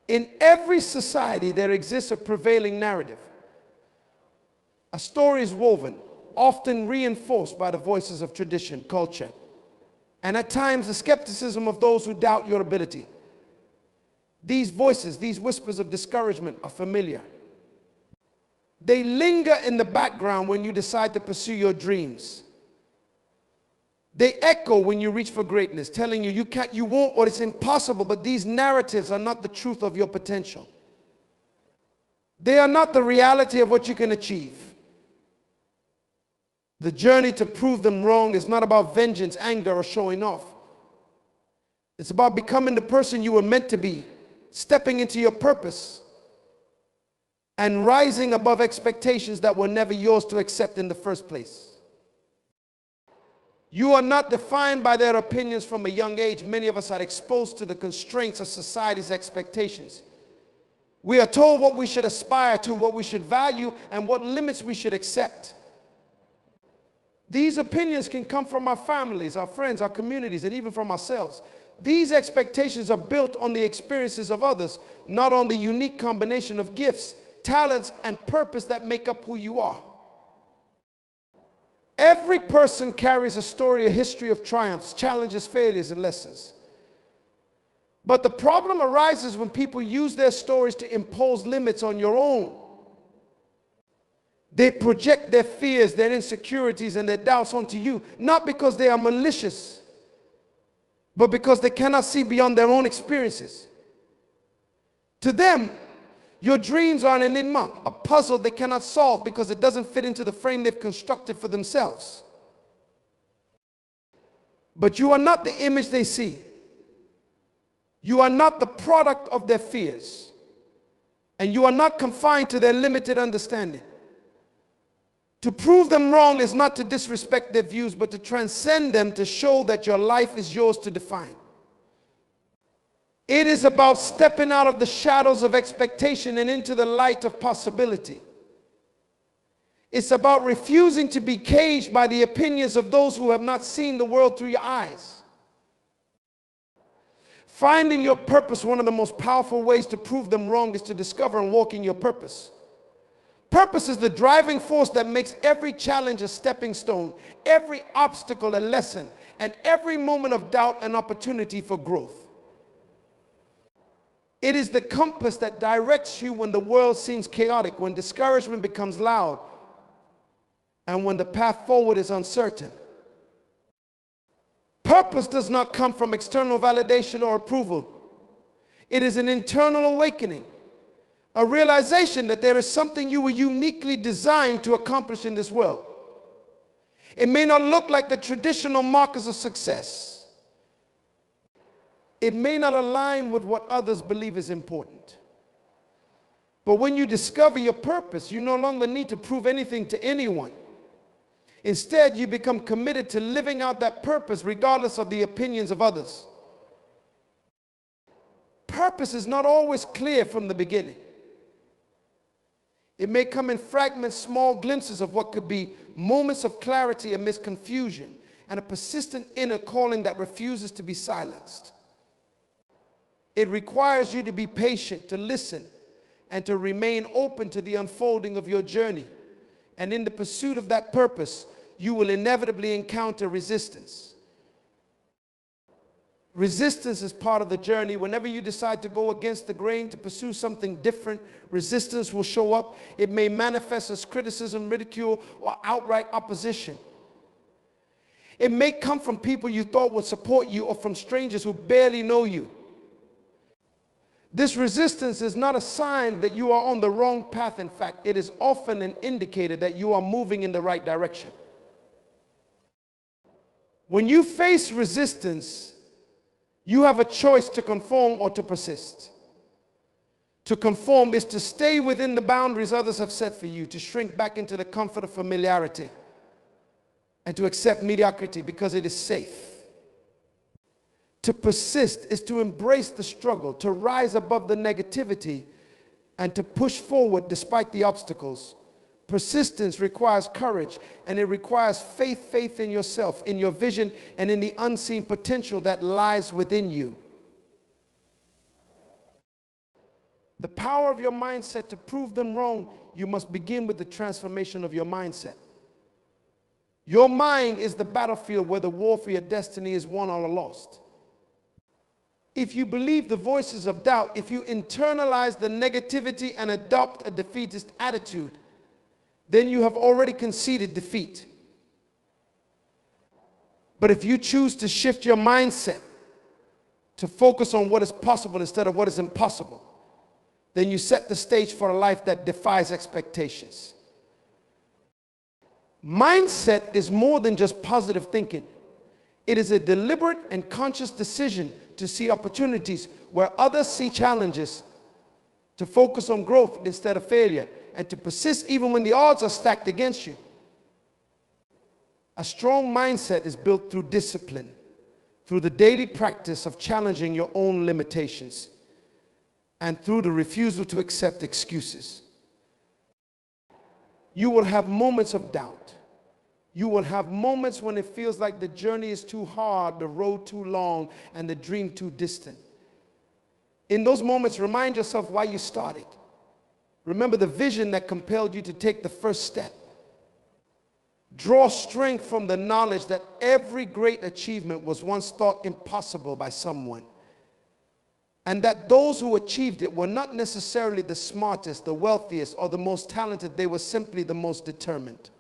In every society, there exists a prevailing narrative. A story is woven, often reinforced by the voices of tradition, culture, and at times the skepticism of those who doubt your ability. These voices, these whispers of discouragement are familiar. They linger in the background when you decide to pursue your dreams. They echo when you reach for greatness, telling you you can't, you won't, or it's impossible, but these narratives are not the truth of your potential. They are not the reality of what you can achieve. The journey to prove them wrong is not about vengeance, anger, or showing off. It's about becoming the person you were meant to be, stepping into your purpose, and rising above expectations that were never yours to accept in the first place. You are not defined by their opinions from a young age. Many of us are exposed to the constraints of society's expectations. We are told what we should aspire to, what we should value, and what limits we should accept. These opinions can come from our families, our friends, our communities, and even from ourselves. These expectations are built on the experiences of others, not on the unique combination of gifts, talents, and purpose that make up who you are. Every person carries a story, a history of triumphs, challenges, failures, and lessons. But the problem arises when people use their stories to impose limits on your own. They project their fears, their insecurities, and their doubts onto you, not because they are malicious, but because they cannot see beyond their own experiences. To them, your dreams are an enigma, a puzzle they cannot solve because it doesn't fit into the frame they've constructed for themselves. But you are not the image they see. You are not the product of their fears. And you are not confined to their limited understanding. To prove them wrong is not to disrespect their views, but to transcend them, to show that your life is yours to define. It is about stepping out of the shadows of expectation and into the light of possibility. It's about refusing to be caged by the opinions of those who have not seen the world through your eyes. Finding your purpose, one of the most powerful ways to prove them wrong is to discover and walk in your purpose. Purpose is the driving force that makes every challenge a stepping stone, every obstacle a lesson, and every moment of doubt an opportunity for growth. It is the compass that directs you when the world seems chaotic, when discouragement becomes loud, and when the path forward is uncertain. Purpose does not come from external validation or approval. It is an internal awakening. A realization that there is something you were uniquely designed to accomplish in this world. It may not look like the traditional markers of success. It may not align with what others believe is important. But when you discover your purpose, you no longer need to prove anything to anyone. Instead, you become committed to living out that purpose regardless of the opinions of others. Purpose is not always clear from the beginning. It may come in fragments, small glimpses of what could be moments of clarity amidst confusion, and a persistent inner calling that refuses to be silenced. It requires you to be patient, to listen, and to remain open to the unfolding of your journey. And in the pursuit of that purpose, you will inevitably encounter resistance. Resistance is part of the journey. Whenever you decide to go against the grain, to pursue something different, resistance will show up. It may manifest as criticism, ridicule, or outright opposition. It may come from people you thought would support you or from strangers who barely know you. This resistance is not a sign that you are on the wrong path. In fact, it is often an indicator that you are moving in the right direction. When you face resistance, you have a choice to conform or to persist. To conform is to stay within the boundaries others have set for you, to shrink back into the comfort of familiarity, and to accept mediocrity because it is safe. To persist is to embrace the struggle, to rise above the negativity, and to push forward despite the obstacles. Persistence requires courage, and it requires faith in yourself, in your vision, and in the unseen potential that lies within you. The power of your mindset to prove them wrong, you must begin with the transformation of your mindset. Your mind is the battlefield where the war for your destiny is won or lost. If you believe the voices of doubt, if you internalize the negativity and adopt a defeatist attitude, then you have already conceded defeat. But if you choose to shift your mindset to focus on what is possible instead of what is impossible, then you set the stage for a life that defies expectations. Mindset is more than just positive thinking. It is a deliberate and conscious decision to see opportunities where others see challenges, to focus on growth instead of failure, and to persist even when the odds are stacked against you. A strong mindset is built through discipline, through the daily practice of challenging your own limitations, and through the refusal to accept excuses. You will have moments of doubt. You will have moments when it feels like the journey is too hard, the road too long, and the dream too distant. In those moments, remind yourself why you started. Remember the vision that compelled you to take the first step. Draw strength from the knowledge that every great achievement was once thought impossible by someone, and that those who achieved it were not necessarily the smartest, the wealthiest, or the most talented. They were simply the most determined.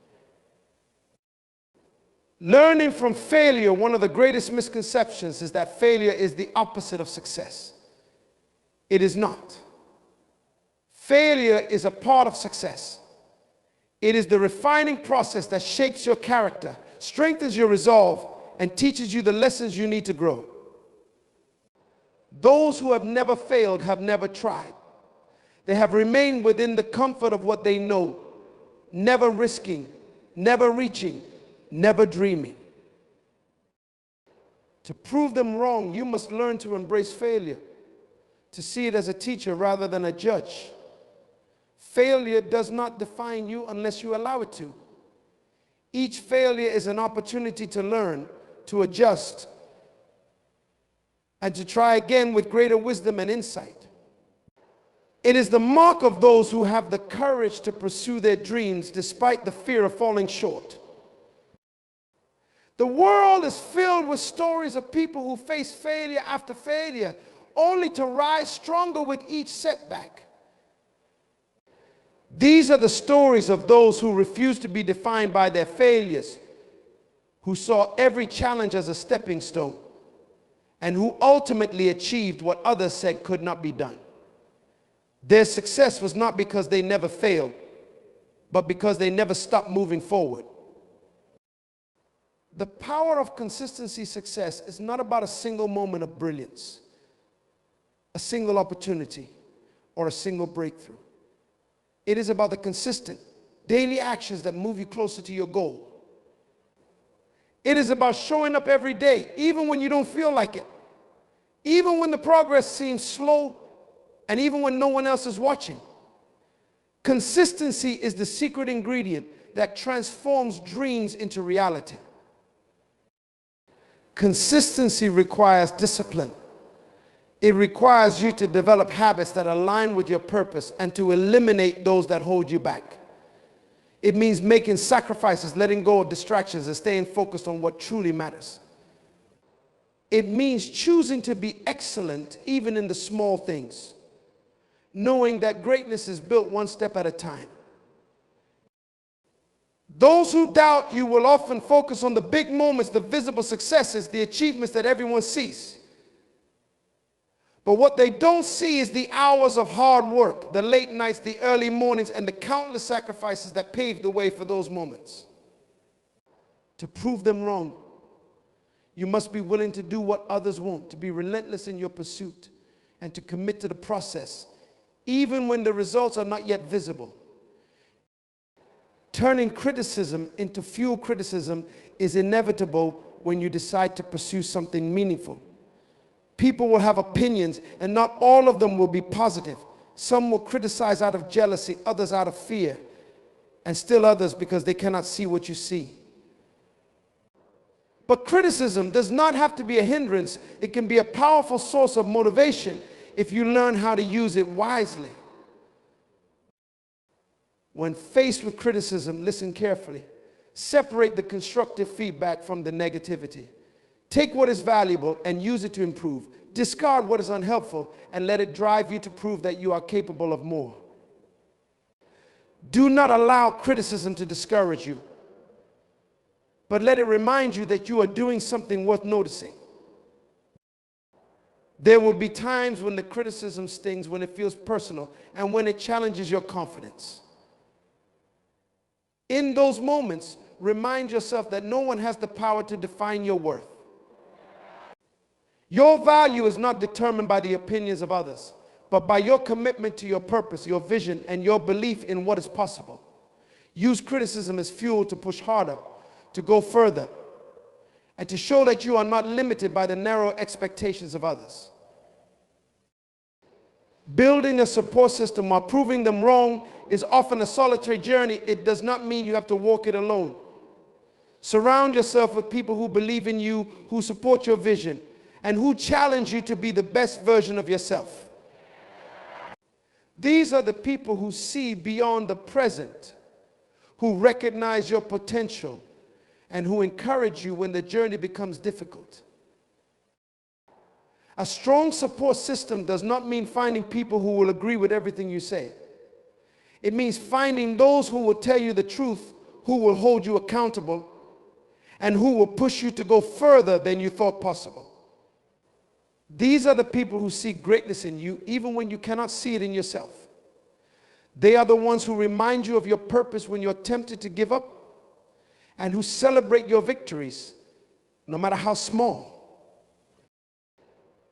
Learning from failure, one of the greatest misconceptions is that failure is the opposite of success. It is not. Failure is a part of success. It is the refining process that shapes your character, strengthens your resolve, and teaches you the lessons you need to grow. Those who have never failed have never tried. They have remained within the comfort of what they know, never risking, never reaching, never dreaming. To prove them wrong, you must learn to embrace failure, to see it as a teacher rather than a judge. Failure does not define you unless you allow it to. Each failure is an opportunity to learn, to adjust, and to try again with greater wisdom and insight. It is the mark of those who have the courage to pursue their dreams despite the fear of falling short. The world is filled with stories of people who face failure after failure, only to rise stronger with each setback. These are the stories of those who refuse to be defined by their failures, who saw every challenge as a stepping stone, and who ultimately achieved what others said could not be done. Their success was not because they never failed, but because they never stopped moving forward. The power of consistency success is not about a single moment of brilliance, a single opportunity, or a single breakthrough. It is about the consistent, daily actions that move you closer to your goal. It is about showing up every day, even when you don't feel like it, even when the progress seems slow, and even when no one else is watching. Consistency is the secret ingredient that transforms dreams into reality. Consistency requires discipline. It requires you to develop habits that align with your purpose and to eliminate those that hold you back. It means making sacrifices, letting go of distractions, and staying focused on what truly matters. It means choosing to be excellent even in the small things, knowing that greatness is built one step at a time. Those who doubt you will often focus on the big moments, the visible successes, the achievements that everyone sees. But what they don't see is the hours of hard work, the late nights, the early mornings, and the countless sacrifices that paved the way for those moments. To prove them wrong, you must be willing to do what others won't, to be relentless in your pursuit, and to commit to the process, even when the results are not yet visible. Turning criticism into fuel criticism is inevitable when you decide to pursue something meaningful. People will have opinions, and not all of them will be positive. Some will criticize out of jealousy, others out of fear, and still others because they cannot see what you see. But criticism does not have to be a hindrance. It can be a powerful source of motivation. if you learn how to use it wisely. When faced with criticism, listen carefully. Separate the constructive feedback from the negativity. Take what is valuable and use it to improve. Discard what is unhelpful and let it drive you to prove that you are capable of more. Do not allow criticism to discourage you, but let it remind you that you are doing something worth noticing. There will be times when the criticism stings, when it feels personal, and when it challenges your confidence. In those moments, remind yourself that no one has the power to define your worth. Your value is not determined by the opinions of others, but by your commitment to your purpose, your vision, and your belief in what is possible. Use criticism as fuel to push harder, to go further, and to show that you are not limited by the narrow expectations of others. Building a support system while proving them wrong is often a solitary journey. It does not mean you have to walk it alone. Surround yourself with people who believe in you, who support your vision, and who challenge you to be the best version of yourself. These are the people who see beyond the present, who recognize your potential, and who encourage you when the journey becomes difficult. A strong support system does not mean finding people who will agree with everything you say. It means finding those who will tell you the truth, who will hold you accountable, and who will push you to go further than you thought possible. These are the people who see greatness in you, even when you cannot see it in yourself. They are the ones who remind you of your purpose when you're tempted to give up, and who celebrate your victories, no matter how small.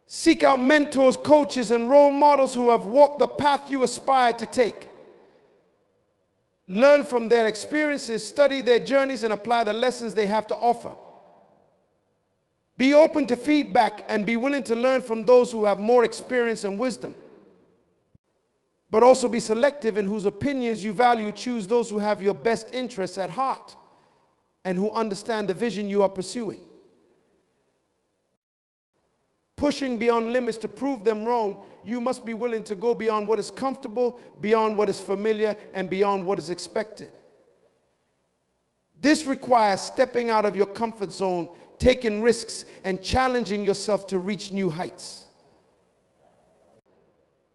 Seek out mentors, coaches, and role models who have walked the path you aspire to take. Learn from their experiences, study their journeys, and apply the lessons they have to offer. Be open to feedback and be willing to learn from those who have more experience and wisdom. But also be selective in whose opinions you value. Choose those who have your best interests at heart and who understand the vision you are pursuing. Pushing beyond limits to prove them wrong, you must be willing to go beyond what is comfortable, beyond what is familiar, and beyond what is expected. This requires stepping out of your comfort zone, taking risks, and challenging yourself to reach new heights.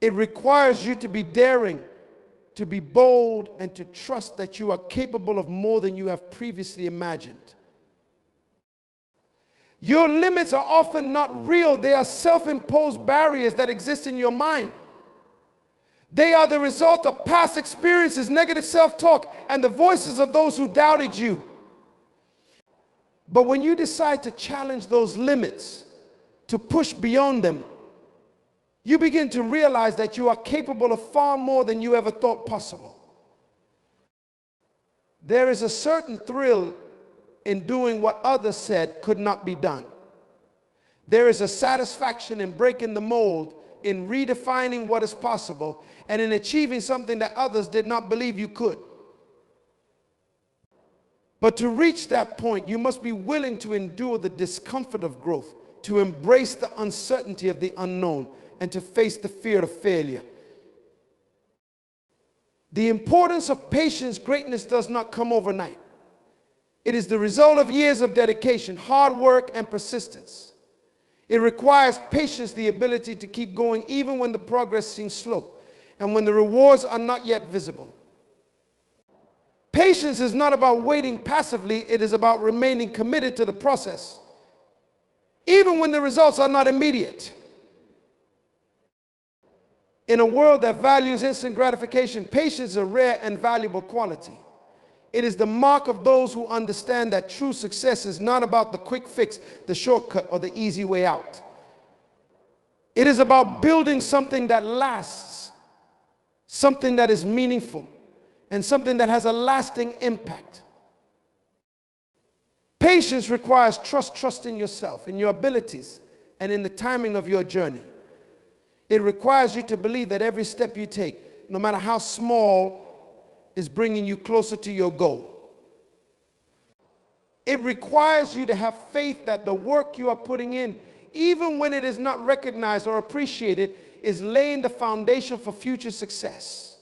It requires you to be daring, to be bold, and to trust that you are capable of more than you have previously imagined. Your limits are often not real. They are self-imposed barriers that exist in your mind. They are the result of past experiences, negative self-talk, and the voices of those who doubted you. But when you decide to challenge those limits, to push beyond them, you begin to realize that you are capable of far more than you ever thought possible. There is a certain thrill in doing what others said could not be done. There is a satisfaction in breaking the mold, in redefining what is possible, and in achieving something that others did not believe you could. But to reach that point, you must be willing to endure the discomfort of growth, to embrace the uncertainty of the unknown, and to face the fear of failure. The importance of patience, greatness does not come overnight. It is the result of years of dedication, hard work, and persistence. It requires patience, the ability to keep going even when the progress seems slow and when the rewards are not yet visible. Patience is not about waiting passively. It is about remaining committed to the process, even when the results are not immediate. In a world that values instant gratification, patience is a rare and valuable quality. It is the mark of those who understand that true success is not about the quick fix, the shortcut, or the easy way out. It is about building something that lasts, something that is meaningful, and something that has a lasting impact. Patience requires trust in yourself, in your abilities, and in the timing of your journey. It requires you to believe that every step you take, no matter how small, is bringing you closer to your goal. It requires you to have faith that the work you are putting in, even when it is not recognized or appreciated, is laying the foundation for future success.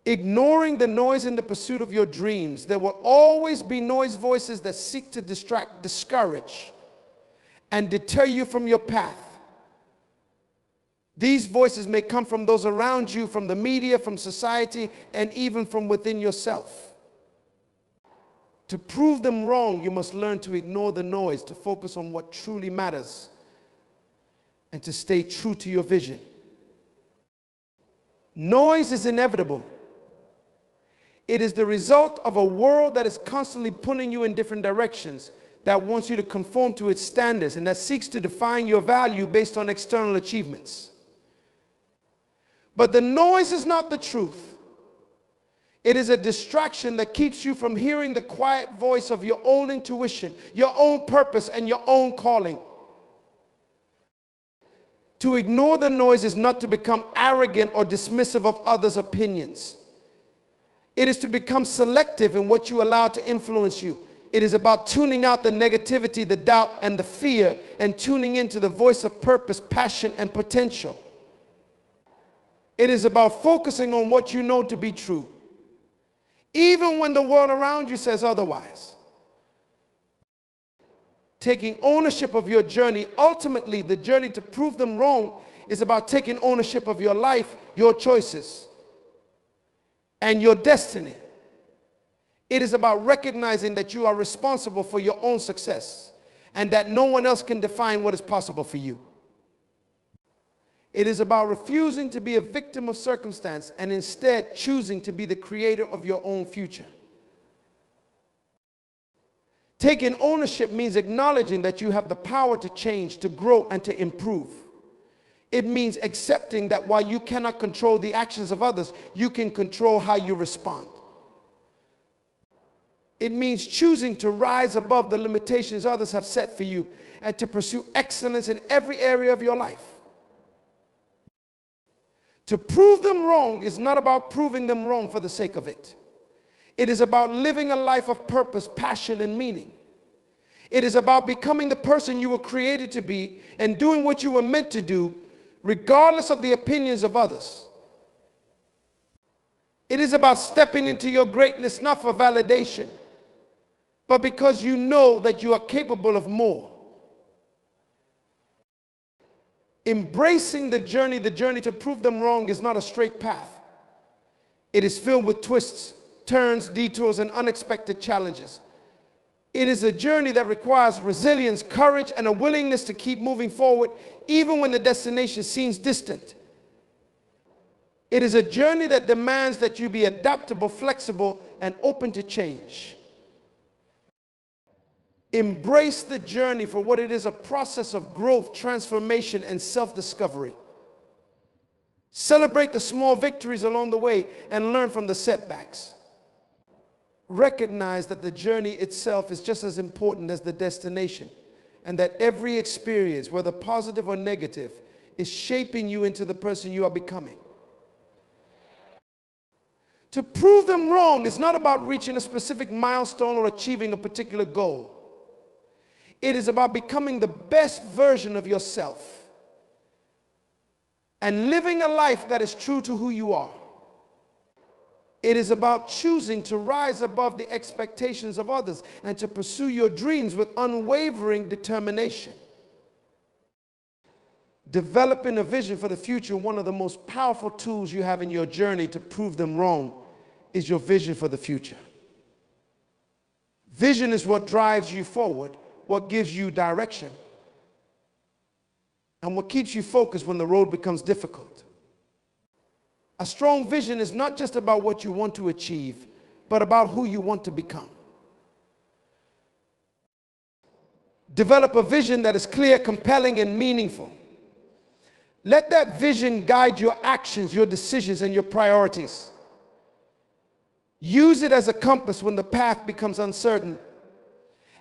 Ignoring the noise in the pursuit of your dreams. There will always be noise voices that seek to distract, discourage, and deter you from your path. These voices may come from those around you, from the media, from society, and even from within yourself. To prove them wrong, you must learn to ignore the noise, to focus on what truly matters, and to stay true to your vision. Noise is inevitable. It is the result of a world that is constantly pulling you in different directions, that wants you to conform to its standards, and that seeks to define your value based on external achievements. But the noise is not the truth. It is a distraction that keeps you from hearing the quiet voice of your own intuition, your own purpose, and your own calling. To ignore the noise is not to become arrogant or dismissive of others' opinions. It is to become selective in what you allow to influence you. It is about tuning out the negativity, the doubt, and the fear, and tuning into the voice of purpose, passion, and potential. It is about focusing on what you know to be true, even when the world around you says otherwise. Taking ownership of your journey, ultimately the journey to prove them wrong, is about taking ownership of your life, your choices, and your destiny. It is about recognizing that you are responsible for your own success, and that no one else can define what is possible for you. It is about refusing to be a victim of circumstance and instead choosing to be the creator of your own future. Taking ownership means acknowledging that you have the power to change, to grow, and to improve. It means accepting that while you cannot control the actions of others, you can control how you respond. It means choosing to rise above the limitations others have set for you and to pursue excellence in every area of your life. To prove them wrong is not about proving them wrong for the sake of it. It is about living a life of purpose, passion, and meaning. It is about becoming the person you were created to be and doing what you were meant to do, regardless of the opinions of others. It is about stepping into your greatness, not for validation, but because you know that you are capable of more. Embracing the journey to prove them wrong is not a straight path. It is filled with twists, turns, detours, and unexpected challenges. It is a journey that requires resilience, courage, and a willingness to keep moving forward even when the destination seems distant. It is a journey that demands that you be adaptable, flexible, and open to change. Embrace the journey for what it is, a process of growth, transformation, and self-discovery. Celebrate the small victories along the way and learn from the setbacks. Recognize that the journey itself is just as important as the destination, and that every experience, whether positive or negative, is shaping you into the person you are becoming. To prove them wrong is not about reaching a specific milestone or achieving a particular goal. It is about becoming the best version of yourself and living a life that is true to who you are. It is about choosing to rise above the expectations of others and to pursue your dreams with unwavering determination. Developing a vision for the future, one of the most powerful tools you have in your journey to prove them wrong, is your vision for the future. Vision is what drives you forward, what gives you direction, and what keeps you focused when the road becomes difficult. A strong vision is not just about what you want to achieve, but about who you want to become. Develop a vision that is clear, compelling, and meaningful. Let that vision guide your actions, your decisions, and your priorities. Use it as a compass when the path becomes uncertain,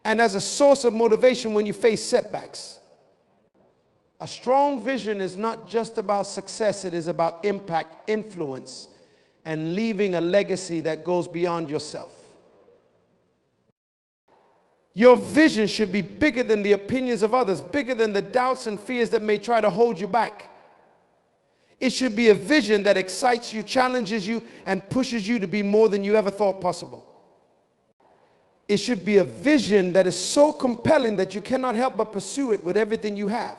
and as a source of motivation when you face setbacks. A strong vision is not just about success, it is about impact, influence, and leaving a legacy that goes beyond yourself. Your vision should be bigger than the opinions of others, bigger than the doubts and fears that may try to hold you back. It should be a vision that excites you, challenges you, and pushes you to be more than you ever thought possible. It should be a vision that is so compelling that you cannot help but pursue it with everything you have.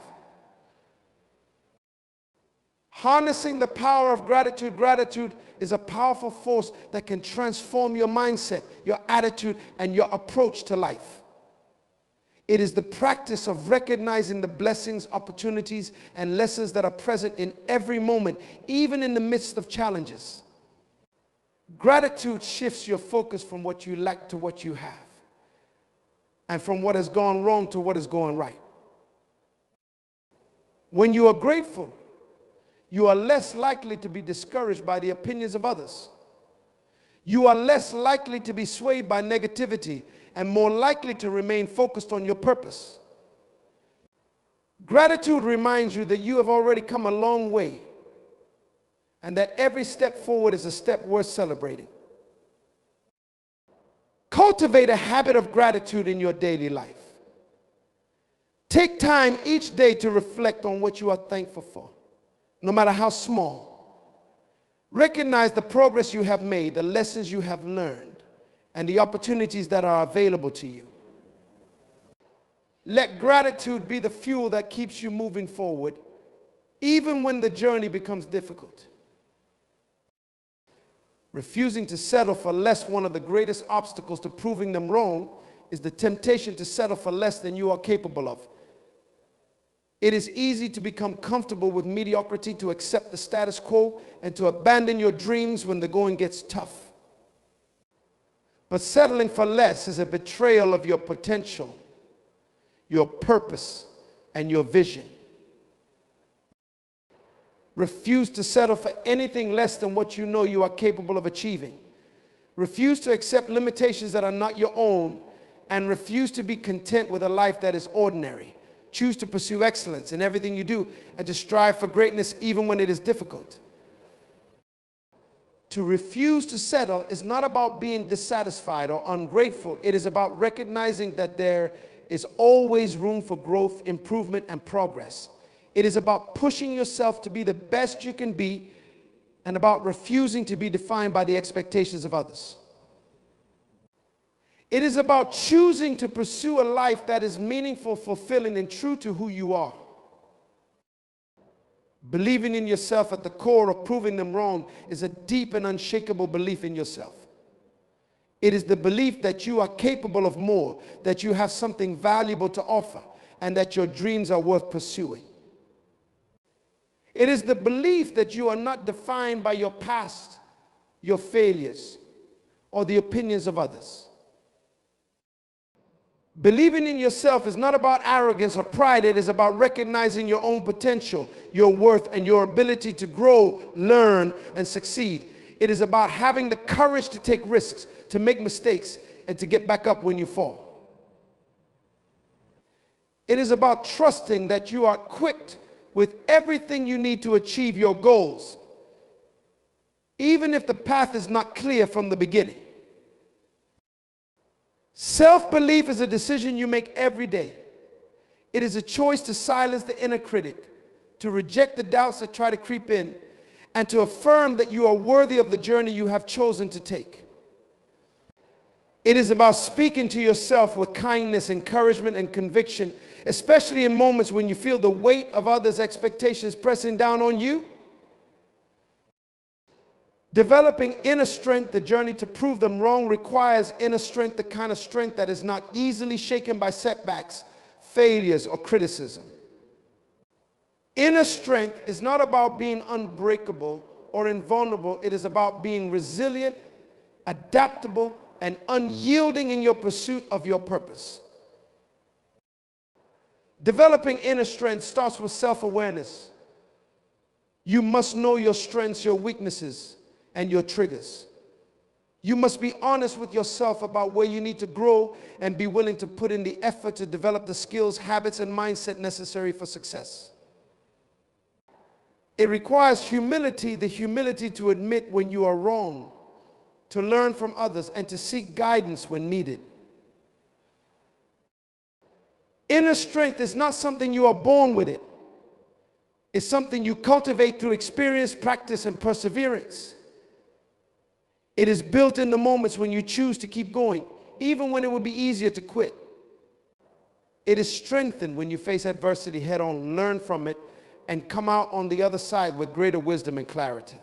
Harnessing the power of gratitude. Gratitude is a powerful force that can transform your mindset, your attitude, and your approach to life. It is the practice of recognizing the blessings, opportunities, and lessons that are present in every moment, even in the midst of challenges. Gratitude shifts your focus from what you lack to what you have, and from what has gone wrong to what is going right. When you are grateful, you are less likely to be discouraged by the opinions of others. You are less likely to be swayed by negativity and more likely to remain focused on your purpose. Gratitude reminds you that you have already come a long way and that every step forward is a step worth celebrating. Cultivate a habit of gratitude in your daily life. Take time each day to reflect on what you are thankful for, no matter how small. Recognize the progress you have made, the lessons you have learned, and the opportunities that are available to you. Let gratitude be the fuel that keeps you moving forward, even when the journey becomes difficult. Refusing to settle for less, one of the greatest obstacles to proving them wrong, is the temptation to settle for less than you are capable of. It is easy to become comfortable with mediocrity, to accept the status quo, and to abandon your dreams when the going gets tough. But settling for less is a betrayal of your potential, your purpose, and your vision. Refuse to settle for anything less than what you know you are capable of achieving. Refuse to accept limitations that are not your own, and refuse to be content with a life that is ordinary. Choose to pursue excellence in everything you do and to strive for greatness even when it is difficult. To refuse to settle is not about being dissatisfied or ungrateful. It is about recognizing that there is always room for growth, improvement, and progress. It is about pushing yourself to be the best you can be, and about refusing to be defined by the expectations of others. It is about choosing to pursue a life that is meaningful, fulfilling, and true to who you are. Believing in yourself at the core of proving them wrong is a deep and unshakable belief in yourself. It is the belief that you are capable of more, that you have something valuable to offer, and that your dreams are worth pursuing. It is the belief that you are not defined by your past, your failures, or the opinions of others. Believing in yourself is not about arrogance or pride. It is about recognizing your own potential, your worth, and your ability to grow, learn, and succeed. It is about having the courage to take risks, to make mistakes, and to get back up when you fall. It is about trusting that you are equipped with everything you need to achieve your goals, even if the path is not clear from the beginning. Self-belief is a decision you make every day. It is a choice to silence the inner critic, to reject the doubts that try to creep in, and to affirm that you are worthy of the journey you have chosen to take. It is about speaking to yourself with kindness, encouragement, and conviction, especially in moments when you feel the weight of others' expectations pressing down on you. Developing inner strength, the journey to prove them wrong, requires inner strength, the kind of strength that is not easily shaken by setbacks, failures, or criticism. Inner strength is not about being unbreakable or invulnerable. It is about being resilient, adaptable, and unyielding in your pursuit of your purpose. Developing inner strength starts with self-awareness. You must know your strengths, your weaknesses, and your triggers. You must be honest with yourself about where you need to grow and be willing to put in the effort to develop the skills, habits, and mindset necessary for success. It requires humility, the humility to admit when you are wrong, to learn from others, and to seek guidance when needed. Inner strength is not something you are born with it. It's something you cultivate through experience, practice, and perseverance. It is built in the moments when you choose to keep going, even when it would be easier to quit. It is strengthened when you face adversity head on, learn from it, and come out on the other side with greater wisdom and clarity.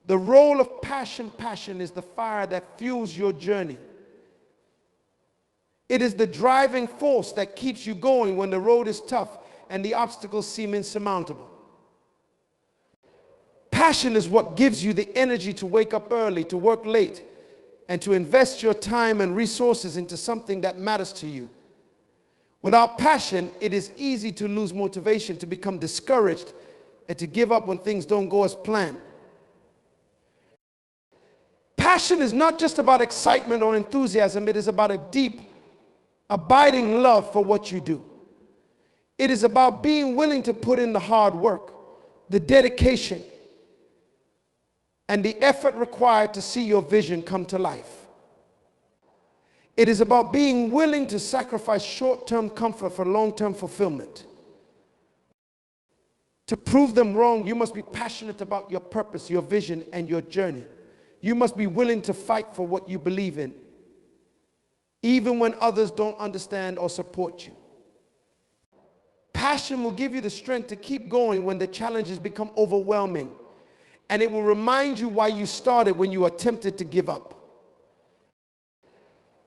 The role of passion is the fire that fuels your journey. It is the driving force that keeps you going when the road is tough and the obstacles seem insurmountable. Passion is what gives you the energy to wake up early, to work late, and to invest your time and resources into something that matters to you. Without passion, it is easy to lose motivation, to become discouraged, and to give up when things don't go as planned. Passion is not just about excitement or enthusiasm. It is about a deep, abiding love for what you do. It is about being willing to put in the hard work, the dedication, and the effort required to see your vision come to life. It is about being willing to sacrifice short-term comfort for long-term fulfillment. To prove them wrong, you must be passionate about your purpose, your vision, and your journey. You must be willing to fight for what you believe in, even when others don't understand or support you. Passion will give you the strength to keep going when the challenges become overwhelming, and it will remind you why you started when you are tempted to give up.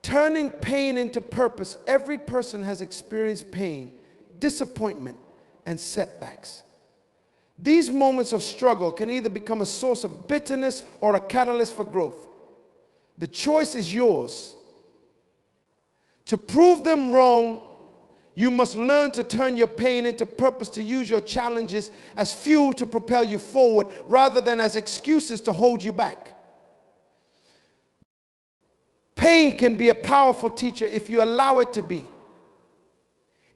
Turning pain into purpose. Every person has experienced pain, disappointment, and setbacks. These moments of struggle can either become a source of bitterness or a catalyst for growth. The choice is yours. To prove them wrong, you must learn to turn your pain into purpose, to use your challenges as fuel to propel you forward rather than as excuses to hold you back. Pain can be a powerful teacher if you allow it to be.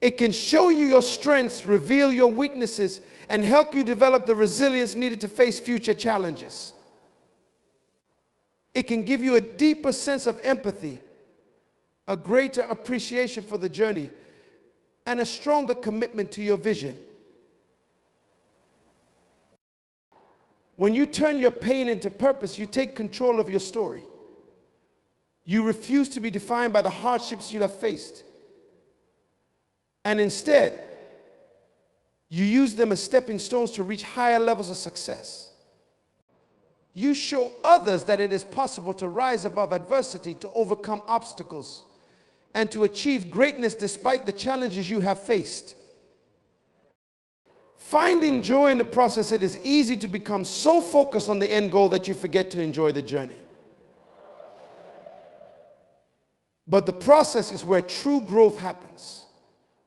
It can show you your strengths, reveal your weaknesses, and help you develop the resilience needed to face future challenges. It can give you a deeper sense of empathy, a greater appreciation for the journey, and a stronger commitment to your vision. When you turn your pain into purpose, you take control of your story. You refuse to be defined by the hardships you have faced. And instead, you use them as stepping stones to reach higher levels of success. You show others that it is possible to rise above adversity, to overcome obstacles, and to achieve greatness despite the challenges you have faced. Finding joy in the process, it is easy to become so focused on the end goal that you forget to enjoy the journey. But the process is where true growth happens,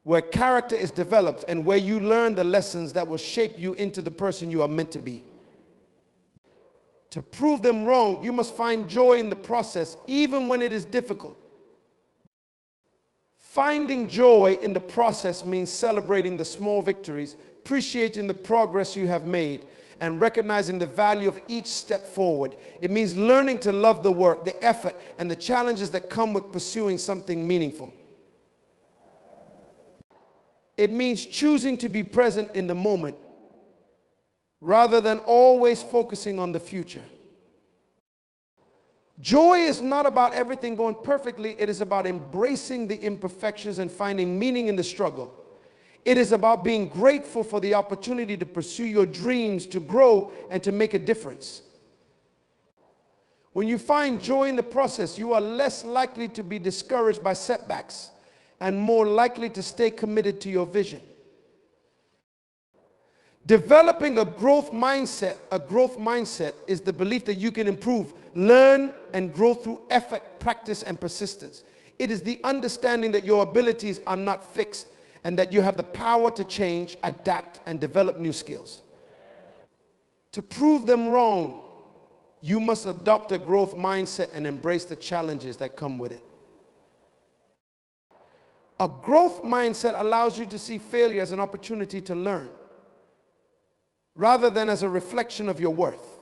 where character is developed, and where you learn the lessons that will shape you into the person you are meant to be. To prove them wrong, you must find joy in the process, even when it is difficult. Finding joy in the process means celebrating the small victories, appreciating the progress you have made, and recognizing the value of each step forward. It means learning to love the work, the effort, and the challenges that come with pursuing something meaningful. It means choosing to be present in the moment rather than always focusing on the future. Joy is not about everything going perfectly. It is about embracing the imperfections and finding meaning in the struggle. It is about being grateful for the opportunity to pursue your dreams, to grow, and to make a difference. When you find joy in the process, you are less likely to be discouraged by setbacks and more likely to stay committed to your vision. Developing a growth mindset is the belief that you can improve, learn, and grow through effort, practice, and persistence. It is the understanding that your abilities are not fixed and that you have the power to change, adapt, and develop new skills. To prove them wrong, you must adopt a growth mindset and embrace the challenges that come with it. A growth mindset allows you to see failure as an opportunity to learn, rather than as a reflection of your worth.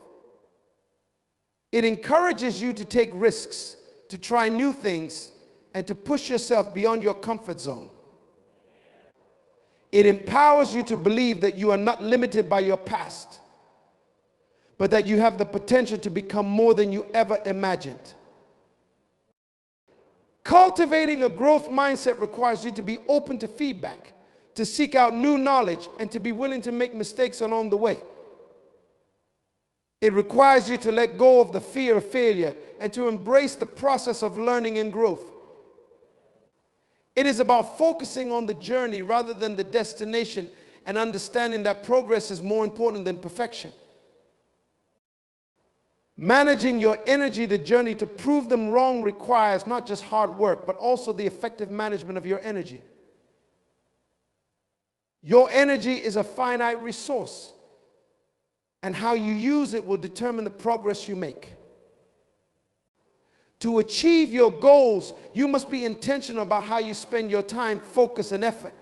It encourages you to take risks, to try new things, and to push yourself beyond your comfort zone. It empowers you to believe that you are not limited by your past, but that you have the potential to become more than you ever imagined. Cultivating a growth mindset requires you to be open to feedback, to seek out new knowledge, and to be willing to make mistakes along the way. It requires you to let go of the fear of failure and to embrace the process of learning and growth. It is about focusing on the journey rather than the destination, and understanding that progress is more important than perfection. Managing your energy, the journey to prove them wrong, requires not just hard work, but also the effective management of your energy. Your energy is a finite resource, and how you use it will determine the progress you make. To achieve your goals, you must be intentional about how you spend your time, focus, and effort.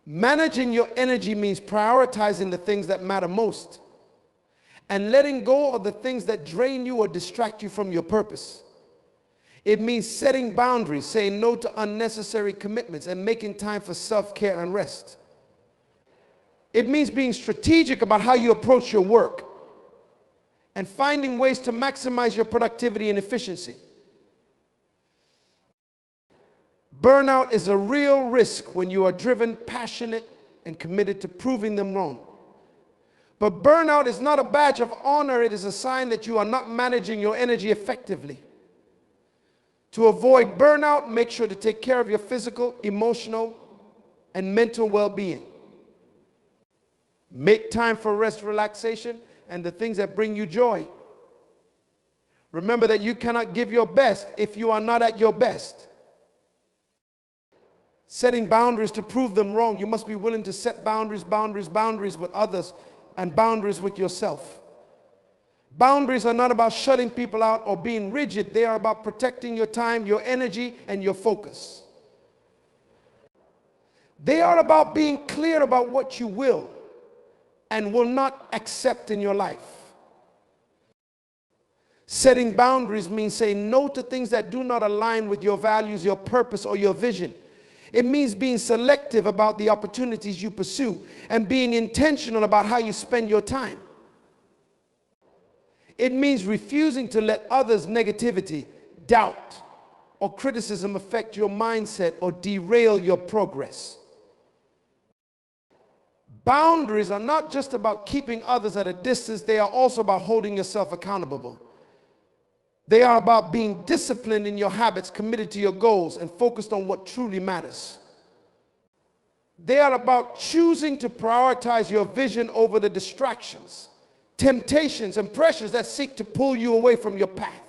Managing your energy means prioritizing the things that matter most and letting go of the things that drain you or distract you from your purpose. It means setting boundaries, saying no to unnecessary commitments, and making time for self-care and rest. It means being strategic about how you approach your work and finding ways to maximize your productivity and efficiency. Burnout is a real risk when you are driven, passionate, and committed to proving them wrong. But burnout is not a badge of honor. It is a sign that you are not managing your energy effectively. To avoid burnout, make sure to take care of your physical, emotional, and mental well-being. Make time for rest, relaxation, and the things that bring you joy. Remember that you cannot give your best if you are not at your best. Setting boundaries to prove them wrong. You must be willing to set boundaries with others, and boundaries with yourself. Boundaries are not about shutting people out or being rigid. They are about protecting your time, your energy, and your focus. They are about being clear about what you will and will not accept in your life. Setting boundaries means saying no to things that do not align with your values, your purpose, or your vision. It means being selective about the opportunities you pursue and being intentional about how you spend your time. It means refusing to let others' negativity, doubt, or criticism affect your mindset or derail your progress. Boundaries are not just about keeping others at a distance. They are also about holding yourself accountable. They are about being disciplined in your habits, committed to your goals, and focused on what truly matters. They are about choosing to prioritize your vision over the distractions, temptations, and pressures that seek to pull you away from your path.